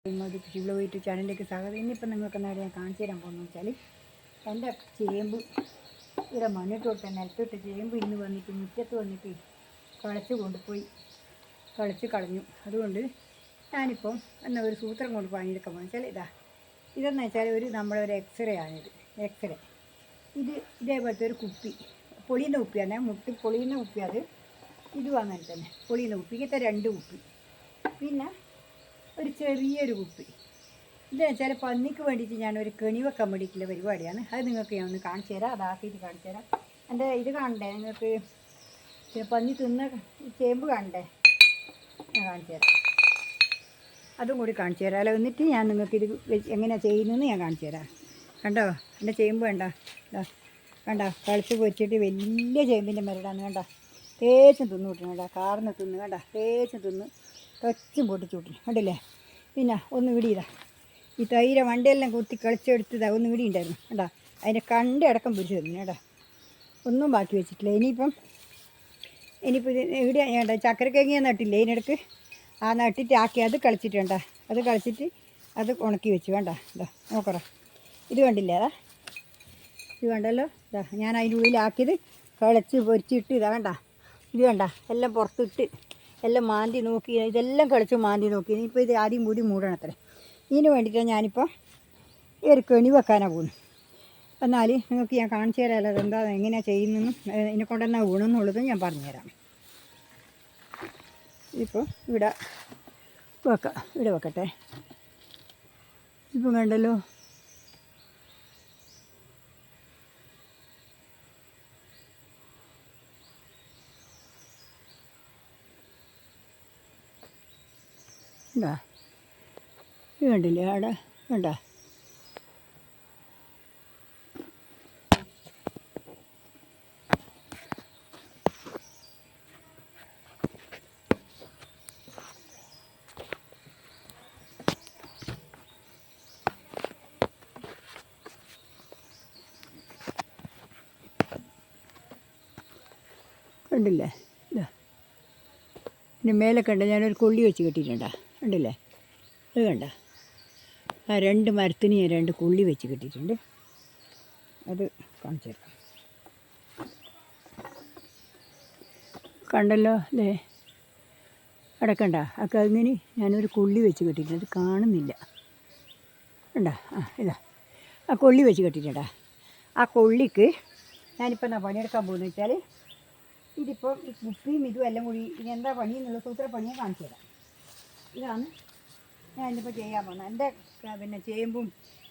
കൃഷികൾ യൂട്യൂബ് ചാനലിലേക്ക് സ്വാഗതം. ഇന്നിപ്പോൾ നിങ്ങൾക്ക് എന്താ ഞാൻ കാണിച്ചു തരാൻ പോകുന്നത് വെച്ചാൽ എൻ്റെ ചേമ്പ് ഇവിടെ മണ്ണിട്ട് കൊടുത്ത നിലത്തിട്ട് ചേമ്പ് ഇന്ന് വന്നിട്ട് മുറ്റത്ത് വന്നിട്ട് കളച്ച് കൊണ്ടുപോയി കളച്ച് കളഞ്ഞു. അതുകൊണ്ട് ഞാനിപ്പം എന്നാൽ ഒരു സൂത്രം കൊണ്ട് പണിയെടുക്കാൻ പോകുന്നത് വെച്ചാൽ ഇതെന്ന് വെച്ചാൽ നമ്മുടെ ഒരു എക്സ്റേ ആണിത്. എക്സ്റേ ഇതേപോലത്തെ ഒരു കുപ്പി, പൊളിയുന്ന കുപ്പിയാണ്, മുട്ടി പൊളിയുന്ന കുപ്പി. ഇതും അങ്ങനെ തന്നെ പൊളിയുന്ന കുപ്പി. ഇങ്ങനത്തെ 2 കുപ്പി, പിന്നെ ഒരു ചെറിയൊരു കുപ്പി. ഇതെന്ന് വെച്ചാൽ പന്നിക്ക് വേണ്ടിയിട്ട് ഞാനൊരു കെണി വെക്കാൻ വേണ്ടിയിട്ടുള്ള പരിപാടിയാണ്. അത് നിങ്ങൾക്ക് ഞാൻ ഒന്ന് കാണിച്ചു തരാം, അതാക്കിയിട്ട് കാണിച്ചു തരാം. എൻ്റെ ഇത് കാണണ്ടേ നിങ്ങൾക്ക്? പന്നി തിന്ന ചേമ്പ് കാണണ്ടേ? ഞാൻ കാണിച്ചു തരാം, അതും കൂടി കാണിച്ചു തരാം. അല്ല, എന്നിട്ട് ഞാൻ നിങ്ങൾക്ക് ഇത് എങ്ങനെയാണ് ചെയ്യുന്നതെന്ന് ഞാൻ കാണിച്ചു തരാം. കണ്ടോ എൻ്റെ ചേമ്പ്? കണ്ട കളിച്ച് പൊരിച്ചിട്ട് വലിയ ചേമ്പിൻ്റെ മരടാണ്. കണ്ട തേച്ചും തിന്നു വിട്ടു. കണ്ട കാർന്ന് തിന്ന്, കണ്ട തേച്ചും തിന്ന് തൊച്ചും പൊട്ടിച്ചു വിട്ടു. കണ്ടില്ലേ? പിന്നെ ഒന്ന് ഇടിയതാ, ഈ തൈര വണ്ടിയെല്ലാം കുത്തി കളിച്ചെടുത്തതാ. ഒന്ന് ഇടിയുണ്ടായിരുന്നു. കണ്ട അതിൻ്റെ കണ്ടടക്കം പിടിച്ചു തന്നു. കേട്ടാ ഒന്നും ബാക്കി വെച്ചിട്ടില്ല. ഇനിയിപ്പോൾ ഇവിടെ വേണ്ട ചക്കരക്കേങ്ങിയ നട്ടില്ലേ ഇതിനിടക്ക്, ആ നട്ടിട്ട് ആക്കി അത് കളിച്ചിട്ട് വേണ്ട, അത് കളിച്ചിട്ട് അത് ഉണക്കി വെച്ചു. വേണ്ട ഇതാ നോക്കറ, ഇത് കണ്ടില്ലേ? ഇത് കണ്ടല്ലോ. ഞാൻ അതിൻ്റെ ഉള്ളിലാക്കിയത് കളിച്ച് പൊരിച്ചിട്ട് ഇതാ വേണ്ട, ഇത് വേണ്ട എല്ലാം പുറത്തിട്ട് എല്ലാം മാന്തി നോക്കി, ഇതെല്ലാം കളിച്ച് മാന്തി നോക്കി. ഇനിയിപ്പോൾ ഇത് ആദ്യം കൂടി മൂടണത്രേ. ഇതിന് വേണ്ടിയിട്ടാണ് ഞാനിപ്പോൾ ഈ ഒരു കെണി വെക്കാനാണ് പോകുന്നത്. എന്നാൽ നിങ്ങൾക്ക് ഞാൻ കാണിച്ചു തരാമല്ലോ അതെന്താ എങ്ങനെയാണ് ചെയ്യുന്നതെന്നും ഇതിനെ കൊണ്ടെന്നാ ഗുണമെന്നുള്ളതും ഞാൻ പറഞ്ഞുതരാം. ഇപ്പോൾ ഇവിടെ വെക്കട്ടെ. ഇപ്പം കണ്ടല്ലോ, എന്താ ഇത് കണ്ടില്ലേ? അവിടെ വേണ്ട കണ്ടില്ലേ? ഇതാ ഇതിൻ്റെ മേലെ കണ്ട ഞാനൊരു കൊള്ളി വെച്ച് കെട്ടിയിട്ടുണ്ടാ. കണ്ടില്ലേ? അത് കണ്ട ആ 2 മരത്തിന് ഞാൻ 2 കൊള്ളി വെച്ച് കെട്ടിയിട്ടുണ്ട്. അത് കാണിച്ചു തരാം. കണ്ടല്ലോ അല്ലേ? അടക്കണ്ട ആ കങ്ങിന് ഞാനൊരു കൊള്ളി വെച്ച് കെട്ടിയിട്ടുണ്ട്. അത് കാണുന്നില്ല. കണ്ട ആ കൊള്ളി വെച്ച് കെട്ടിയിട്ടുണ്ടാ. ആ കൊള്ളിക്ക് ഞാനിപ്പോൾ എന്താ പണിയെടുക്കാൻ പോകുന്നത് വെച്ചാൽ, ഇതിപ്പോൾ ഈ കുപ്പിയും ഇതും എല്ലാം കൂടി ഇനി എന്താ പണിയെന്നുള്ള സൂത്രപ്പണിയെ കാണിച്ചു തരാം. ഇതാണ് ഞാൻ ഇന്നിപ്പോൾ ചെയ്യാൻ പോകുന്നത്. എൻ്റെ പിന്നെ ചേമ്പും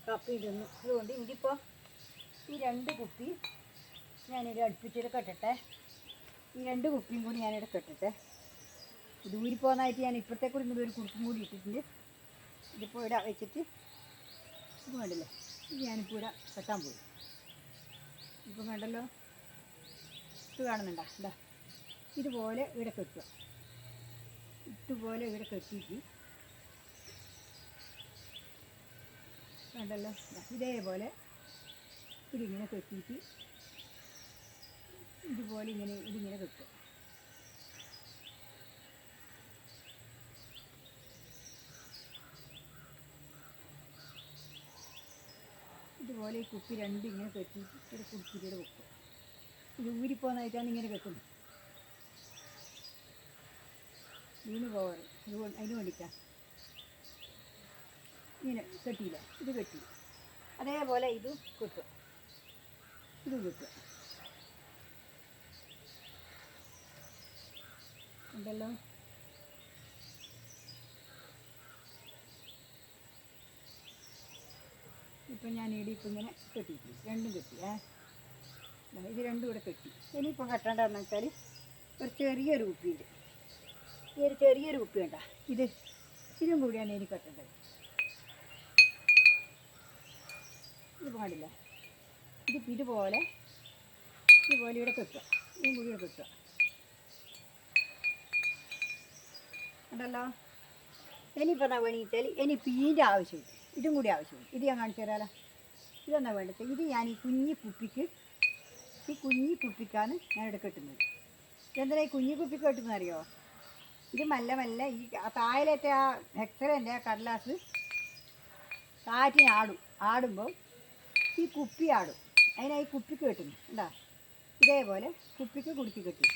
കപ്പയും തിന്നു. അതുകൊണ്ട് ഇതിപ്പോൾ ഈ 2 കുപ്പി ഞാനിവിടെ അടുപ്പിച്ചിട്ട് കെട്ടട്ടെ. ഈ 2 കുപ്പിയും കൂടി ഞാനിവിടെ കെട്ടട്ടെ. ദൂരിപ്പോകുന്നതായിട്ട് ഞാൻ ഇപ്പോഴത്തേക്കൂടി ഇങ്ങനെ ഒരു കുടുക്കും കൂടി ഇട്ടിട്ടുണ്ട്. ഇതിപ്പോൾ ഇവിടെ വെച്ചിട്ട് ഇത് വേണ്ടല്ലേ, ഇത് ഞാനിപ്പോൾ ഇവിടെ കെട്ടാൻ പോയി. ഇപ്പം വേണ്ടല്ലോ, ഇത് കാണുന്നുണ്ടോ? എന്താ ഇതുപോലെ ഇവിടെ കെട്ടുക. ഇതുപോലെ ഇവിടെ കെട്ടിയിട്ട് വേണ്ടല്ലോ, ഇതേപോലെ ഇതിങ്ങനെ കെട്ടിയിട്ട് ഇതുപോലെ ഇതിങ്ങനെ കെട്ടുക. ഇതുപോലെ ഈ കുപ്പി 2 ഇങ്ങനെ കെട്ടിയിട്ട് ഒരു കുപ്പിയിലൂടെ വെക്കുക. ഇത് ഊരിപ്പോകുന്നതായിട്ടാണ് ഇങ്ങനെ കെട്ടുന്നത്, വീണ് പോകാറ്. അതിന് വേണ്ടിയിട്ടാണ് ഇങ്ങനെ കെട്ടിയില്ല. ഇത് കെട്ടി അതേപോലെ ഇത് കെട്ടുക, ഇത് കെട്ടുക. ഉണ്ടല്ലോ, ഇപ്പം ഞാൻ ഇപ്പം ഇങ്ങനെ കെട്ടിയിട്ടുണ്ട്. 2ഉം കെട്ടി. ഇത് 2ഉം ഇവിടെ കെട്ടി. ഇനിയിപ്പം കെട്ടേണ്ടതെന്ന് വെച്ചാൽ ഒരു ചെറിയൊരു കുപ്പിയുണ്ട്. ഈ ഒരു ചെറിയൊരു കുപ്പി വേണ്ട, ഇതും കൂടിയാണ് എനിക്ക് കെട്ടേണ്ടത്. ഇത് പാടില്ല. ഇതുപോലെ ഇവിടെ കെട്ടുക. ഇതും കൂടി ഇവിടെ കെട്ടുക. ഉണ്ടല്ലോ. ഇനിയിപ്പോൾ എന്താ വേണമെങ്കിൽ ഇനിയിപ്പോൾ ഇതിൻ്റെ ആവശ്യമില്ല, ഇതും കൂടി ആവശ്യമില്ല. ഇത് ഞാൻ കാണിച്ചു തരാമല്ലോ. ഇതെന്താ വേണ്ടത്? ഇത് ഞാൻ ഈ കുഞ്ഞി കുപ്പിക്കാണ് ഞാനിവിടെ കെട്ടുന്നത്. ഇതെന്താ ഈ കുഞ്ഞി കുപ്പിക്ക് കെട്ടുന്നത് അറിയോ? ഇത് മെല്ലെ മെല്ലെ ഈ താഴത്തെ ആ എക്സ്റേൻ്റെ കടലാസ് കാറ്റിന് ആടുമ്പോൾ ഈ കുപ്പി ആടും. അതിനായി കുപ്പിക്ക് കെട്ടുന്നു. എന്താ ഇതേപോലെ കുപ്പിക്ക് കുടുക്കി കെട്ടി.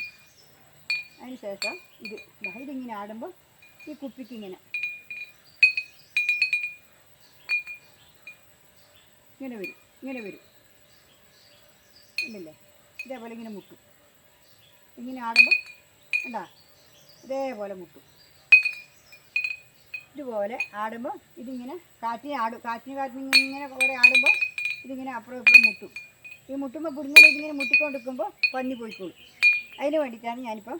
അതിന് ശേഷം ഇതിങ്ങനെ ആടുമ്പോൾ ഈ കുപ്പിക്ക് ഇങ്ങനെ വരും. ഉണ്ടല്ലേ? ഇതേപോലെ ഇങ്ങനെ മുട്ടും. ഇങ്ങനെ ആടുമ്പോൾ എന്താ ഇതേപോലെ മുട്ടും. ഇതുപോലെ ആടുമ്പോൾ ഇതിങ്ങനെ കാറ്റിന് ഇങ്ങനെ കുറേ ആടുമ്പോൾ ഇതിങ്ങനെ അപ്പുറം ഇപ്പുറം മുട്ടും. ഈ മുട്ടുമ്പോൾ പിടിങ്ങനെ ഇതിങ്ങനെ മുട്ടിക്കൊണ്ടിരിക്കുമ്പോൾ പന്നി പോയിക്കോളും. അതിന് വേണ്ടിയിട്ടാണ് ഞാനിപ്പോൾ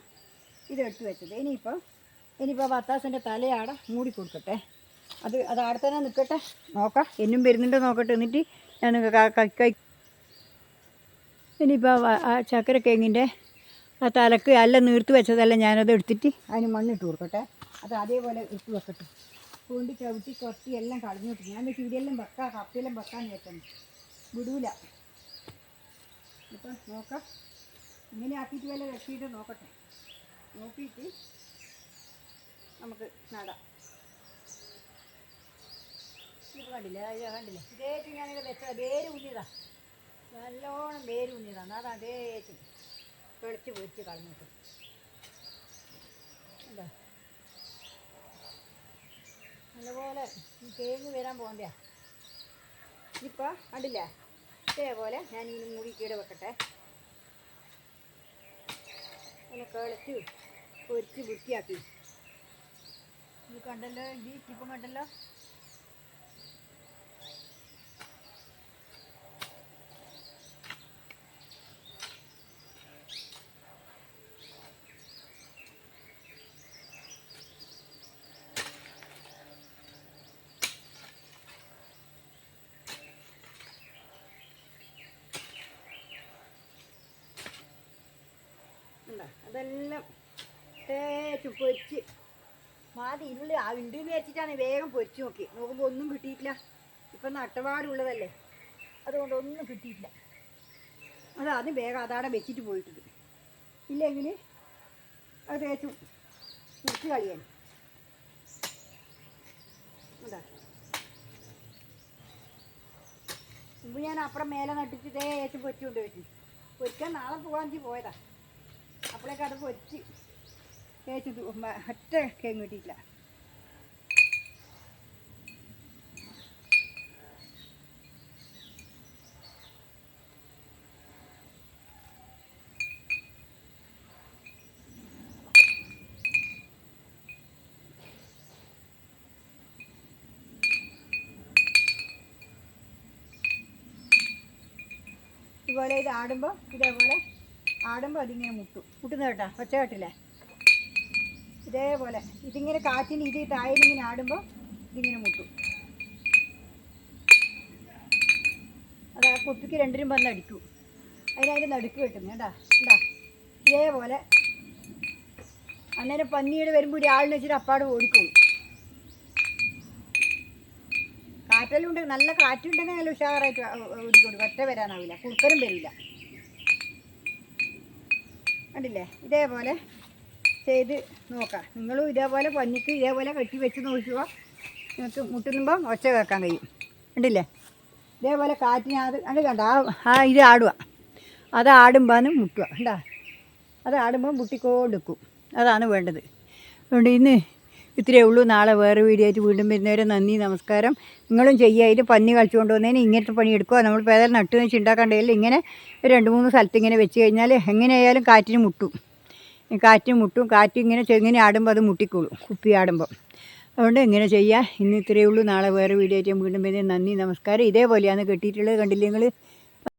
ഇതെടുത്ത് വെച്ചത്. ഇനിയിപ്പോൾ വത്താസിൻ്റെ തലയാടെ മൂടി കൊടുക്കട്ടെ. അത് ആടെ തന്നെ നിൽക്കട്ടെ. നോക്കാം എന്നും വരുന്നുണ്ടോ നോക്കട്ടെ. എന്നിട്ട് ഞാൻ കൈ ഇനിയിപ്പോൾ ആ ചക്കരക്കിഴങ്ങിൻ്റെ ആ തലക്ക് എല്ലാം നീർത്ത് വെച്ചതെല്ലാം ഞാനത് എടുത്തിട്ട് അതിന് മണ്ണിട്ട് കൊടുക്കട്ടെ. അത് അതേപോലെ ഇട്ട് വെക്കട്ടെ. കൊണ്ട് ചവിട്ടി കൊത്തി എല്ലാം കളഞ്ഞിട്ട് ഞാൻ ചീടിയെല്ലാം വെക്കാം, കപ്പയെല്ലാം വെക്കാൻ വെക്കണം. വിടൂല. ഇപ്പം നോക്കാം. ഇങ്ങനെ ആക്കിയിട്ട് വല്ല വെച്ചിട്ട് നോക്കട്ടെ. നോക്കിയിട്ട് നമുക്ക് നടാം. ഇത് കണ്ടില്ലേ? ഇതേറ്റ് ഞാനിത് വെച്ചാൽ വേര് ഊന്നിയതാ. നല്ലോണം വേര് ഊന്നിയതാണ്. അതാ അതേറ്റ് വെളിച്ച് പൊരിച്ച് കളഞ്ഞിട്ട്. എന്താ നല്ലപോലെ തേങ്ങ് വരാൻ പോകണ്ടേ. ഇപ്പോൾ കണ്ടില്ലേ? ഇതേപോലെ ഞാൻ ഇനി മൂടി കീടെ വെക്കട്ടെ. അങ്ങനെ കളിച്ച് പൊരിച്ച് വൃത്തിയാക്കി. ഇത് കണ്ടല്ലോ, ഇപ്പം കണ്ടല്ലോ. അതെല്ലാം തേച്ച് പൊരിച്ച് മാതി ഇരുളി ഉണ്ട് എന്ന് വെച്ചിട്ടാണ് വേഗം പൊരിച്ച് നോക്കുമ്പോൾ ഒന്നും കിട്ടിയിട്ടില്ല. ഇപ്പം നട്ടപാടുള്ളതല്ലേ, അതുകൊണ്ട് ഒന്നും കിട്ടിയിട്ടില്ല. അത് വേഗം അതാടെ വെച്ചിട്ട് പോയിട്ടുണ്ട്. ഇല്ലെങ്കിൽ അത് തേച്ച് മുറിച്ച് കളിയാണ്. അതാ മുമ്പ് ഞാൻ അപ്പുറം മേലെ നട്ടിട്ട് തേച്ച് പൊരിച്ചുകൊണ്ട് വെച്ചു. പൊരിക്കാൻ നാളെ പോകാൻ പോയതാ. അപ്പോഴേക്ക് അത് പൊരിച്ച് തേച്ച് ഒറ്റ കേങ്ങ് കിട്ടിയിട്ടില്ല. ഇതുപോലെ ഇത് ആടുമ്പോൾ ഇതേപോലെ ആടുമ്പോൾ അതിങ്ങനെ മുട്ടുന്ന കേട്ടോ. ഒച്ച കേട്ടില്ലേ? ഇതേപോലെ ഇതിങ്ങനെ കാറ്റിന് ഇത് താഴെയിങ്ങനെ ആടുമ്പോൾ ഇതിങ്ങനെ മുട്ടും. അത് ആ കുപ്പിക്ക് രണ്ടിനും വന്ന് അടിക്കും. അതിനതിൻ്റെ നടുക്ക് കിട്ടുന്നു കേട്ടാ. ഉണ്ടാ ഇതേപോലെ അന്നേരം പന്നിയുടെ വരുമ്പോൾ ഒരു ആളിനെ വെച്ചിട്ട് അപ്പാട് ഓടിക്കോളും. കാറ്റെല്ലാം നല്ല കാറ്റുണ്ടെങ്കിൽ നല്ല ഉഷാറായിട്ട് ഓടിക്കോളും. ഒറ്റ വരാനാവില്ല, കുറുക്കനും വരില്ല. കണ്ടില്ലേ? ഇതേപോലെ ചെയ്ത് നോക്കാം. നിങ്ങളും ഇതേപോലെ പന്നിക്ക് ഇതേപോലെ കെട്ടി വെച്ച് നോക്കുക. നിങ്ങൾക്ക് മുട്ടുന്നുമ്പോൾ ഒച്ച കേൾക്കാൻ കഴിയും. കണ്ടില്ലേ? ഇതേപോലെ കാറ്റിനകത്ത് അത് കണ്ട ഇത് ആടുക. അത് ആടുമ്പോൾ മുട്ടുക. കണ്ടാ? അത് ആടുമ്പോൾ മുട്ടിക്കൊണ്ടിരിക്കും. അതാണ് വേണ്ടത്. അതുകൊണ്ട് ഇന്ന് ഇത്രയേ ഉള്ളൂ. നാളെ വേറെ വീഡിയോ ആയിട്ട് വീണ്ടും വരുന്നവരെ നന്ദി, നമസ്കാരം. നിങ്ങളും ചെയ്യുക. അതിൽ പന്നി കളിച്ചു കൊണ്ടുവന്നതിന് ഇങ്ങനത്തെ പണി എടുക്കുക. നമ്മൾ പേദം നട്ട് വെച്ച് ഉണ്ടാക്കേണ്ടതില്ല. ഇങ്ങനെ 2-3 സ്ഥലത്ത് ഇങ്ങനെ വെച്ച് കഴിഞ്ഞാൽ എങ്ങനെയായാലും കാറ്റിന് മുട്ടും. കാറ്റ് ഇങ്ങനെ ആടുമ്പോൾ അത് മുട്ടിക്കോളും, കുപ്പി ആടുമ്പോൾ. അതുകൊണ്ട് ഇങ്ങനെ ചെയ്യുക. ഇന്ന് ഇത്രയേ ഉള്ളൂ. നാളെ വേറെ വീഡിയോ ആയിട്ട് വീണ്ടും വരുന്നത്. നന്ദി, നമസ്കാരം. ഇതേപോലെയാണ് കെട്ടിയിട്ടുള്ളത്. കണ്ടില്ലേ നിങ്ങൾ?